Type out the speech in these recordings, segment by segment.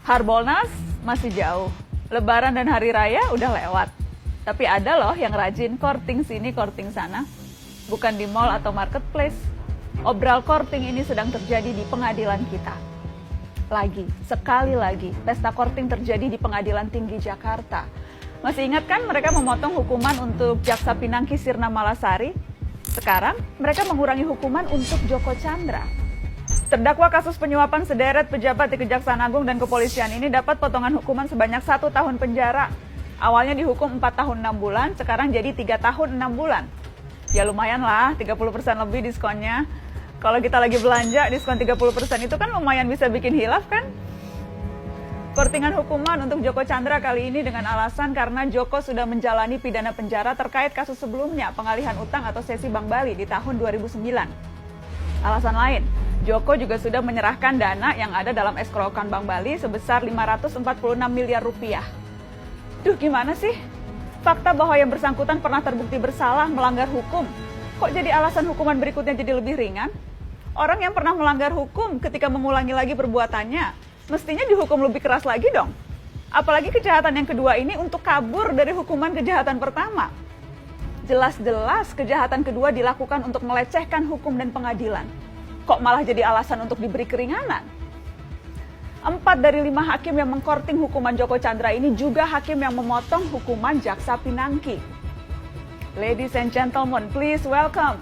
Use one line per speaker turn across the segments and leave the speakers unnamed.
Harbolnas masih jauh, Lebaran dan Hari Raya udah lewat. Tapi ada loh yang rajin courting sini, courting sana. Bukan di mall atau marketplace. Obral courting ini sedang terjadi di pengadilan kita. Sekali lagi, pesta courting terjadi di Pengadilan Tinggi Jakarta. Masih ingat kan mereka memotong hukuman untuk Jaksa Pinangki Sirna Malasari? Sekarang mereka mengurangi hukuman untuk Joko Chandra. Terdakwa kasus penyuapan sederet pejabat di Kejaksaan Agung dan Kepolisian ini dapat potongan hukuman sebanyak 1 tahun penjara. Awalnya dihukum 4 tahun 6 bulan, sekarang jadi 3 tahun 6 bulan. Ya lumayan lah, 30% lebih diskonnya. Kalau kita lagi belanja, diskon 30% itu kan lumayan bisa bikin hilaf kan? Courtingan hukuman untuk Joko Chandra kali ini dengan alasan karena Joko sudah menjalani pidana penjara terkait kasus sebelumnya, pengalihan utang atau sesi Bank Bali di tahun 2009. Alasan lain, Joko juga sudah menyerahkan dana yang ada dalam escrow account Bank Bali sebesar 546 miliar rupiah. Duh, gimana sih? Fakta bahwa yang bersangkutan pernah terbukti bersalah melanggar hukum, kok jadi alasan hukuman berikutnya jadi lebih ringan? Orang yang pernah melanggar hukum ketika mengulangi lagi perbuatannya, mestinya dihukum lebih keras lagi dong. Apalagi kejahatan yang kedua ini untuk kabur dari hukuman kejahatan pertama. Jelas-jelas kejahatan kedua dilakukan untuk melecehkan hukum dan pengadilan. Kok malah jadi alasan untuk diberi keringanan? 4 dari 5 hakim yang mengkorting hukuman Joko Chandra ini juga hakim yang memotong hukuman Jaksa Pinangki. Ladies and gentlemen, please welcome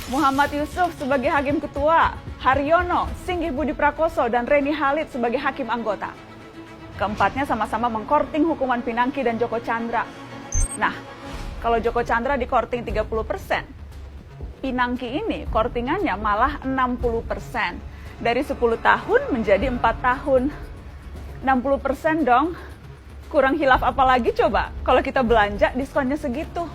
Muhammad Yusuf sebagai hakim ketua, Haryono, Singgih Budi Prakoso, dan Reni Halid sebagai hakim anggota. Keempatnya sama-sama mengkorting hukuman Pinangki dan Joko Chandra. Nah, kalau Joko Chandra dikorting 30%, Pinangki ini kortingannya malah 60%. Dari 10 tahun menjadi 4 tahun. 60% dong. Kurang hilaf apa lagi coba kalau kita belanja diskonnya segitu.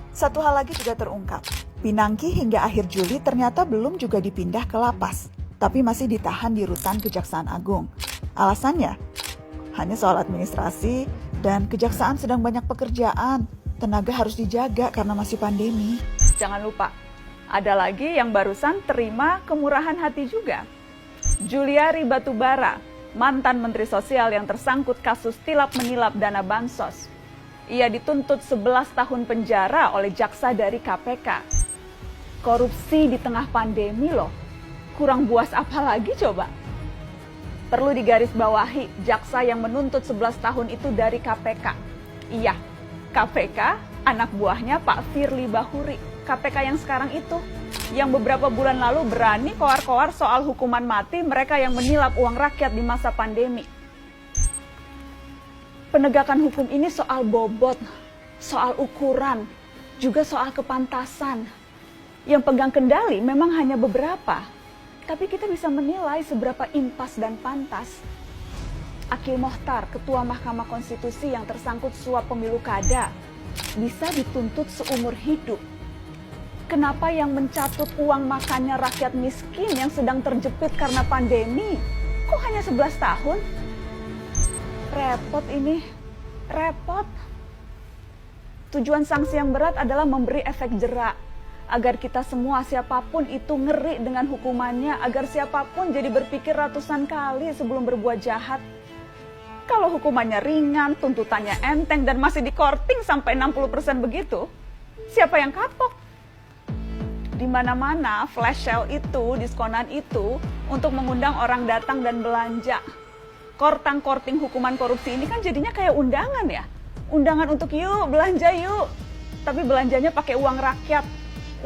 Satu hal lagi juga terungkap. Pinangki hingga akhir Juli ternyata belum juga dipindah ke lapas, tapi masih ditahan di rutan Kejaksaan Agung. Alasannya, hanya soal administrasi dan kejaksaan sedang banyak pekerjaan. Tenaga harus dijaga karena masih pandemi.
Jangan lupa, ada lagi yang barusan terima kemurahan hati juga. Juliari Batubara, mantan Menteri Sosial yang tersangkut kasus tilap menilap dana bansos. Ia dituntut 11 tahun penjara oleh jaksa dari KPK. Korupsi di tengah pandemi loh. Kurang buas apa lagi coba? Perlu digarisbawahi, jaksa yang menuntut 11 tahun itu dari KPK. Iya, KPK anak buahnya Pak Firly Bahuri. KPK yang sekarang itu, yang beberapa bulan lalu berani koar-koar soal hukuman mati mereka yang menilap uang rakyat di masa pandemi. Penegakan hukum ini soal bobot, soal ukuran, juga soal kepantasan. Yang pegang kendali memang hanya beberapa, tapi kita bisa menilai seberapa impas dan pantas. Akil Mohtar, Ketua Mahkamah Konstitusi yang tersangkut suap pemilu kada, bisa dituntut seumur hidup. Kenapa yang mencatut uang makannya rakyat miskin yang sedang terjepit karena pandemi, kok hanya 11 tahun? Repot ini, repot. Tujuan sanksi yang berat adalah memberi efek jera, agar kita semua siapapun itu ngeri dengan hukumannya, agar siapapun jadi berpikir ratusan kali sebelum berbuat jahat. Kalau hukumannya ringan, tuntutannya enteng, dan masih dikorting sampai 60% begitu, siapa yang kapok? Di mana-mana flash sale itu, diskonan itu, untuk mengundang orang datang dan belanja. Korting hukuman korupsi ini kan jadinya kayak undangan ya. Undangan untuk yuk, belanja yuk. Tapi belanjanya pakai uang rakyat,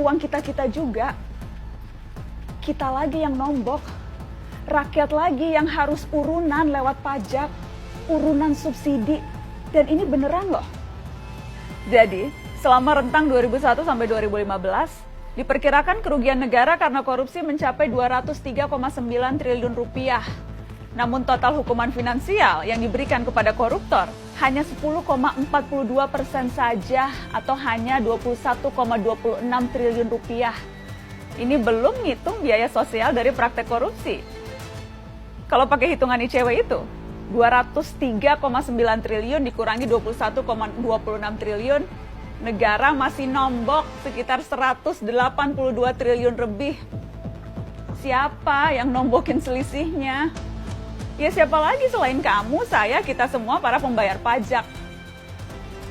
uang kita-kita juga. Kita lagi yang nombok. Rakyat lagi yang harus urunan lewat pajak, urunan subsidi. Dan ini beneran loh. Jadi, selama rentang 2001 sampai 2015, diperkirakan kerugian negara karena korupsi mencapai 203,9 triliun rupiah. Namun total hukuman finansial yang diberikan kepada koruptor hanya 10,42% saja atau hanya 21,26 triliun rupiah. Ini belum ngitung biaya sosial dari praktek korupsi. Kalau pakai hitungan ICW itu, 203,9 triliun dikurangi 21,26 triliun, negara masih nombok sekitar 182 triliun lebih. Siapa yang nombokin selisihnya? Ya siapa lagi selain kamu, saya, kita semua para pembayar pajak.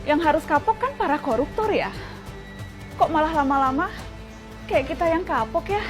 Yang harus kapok kan para koruptor ya. Kok malah lama-lama kayak kita yang kapok ya?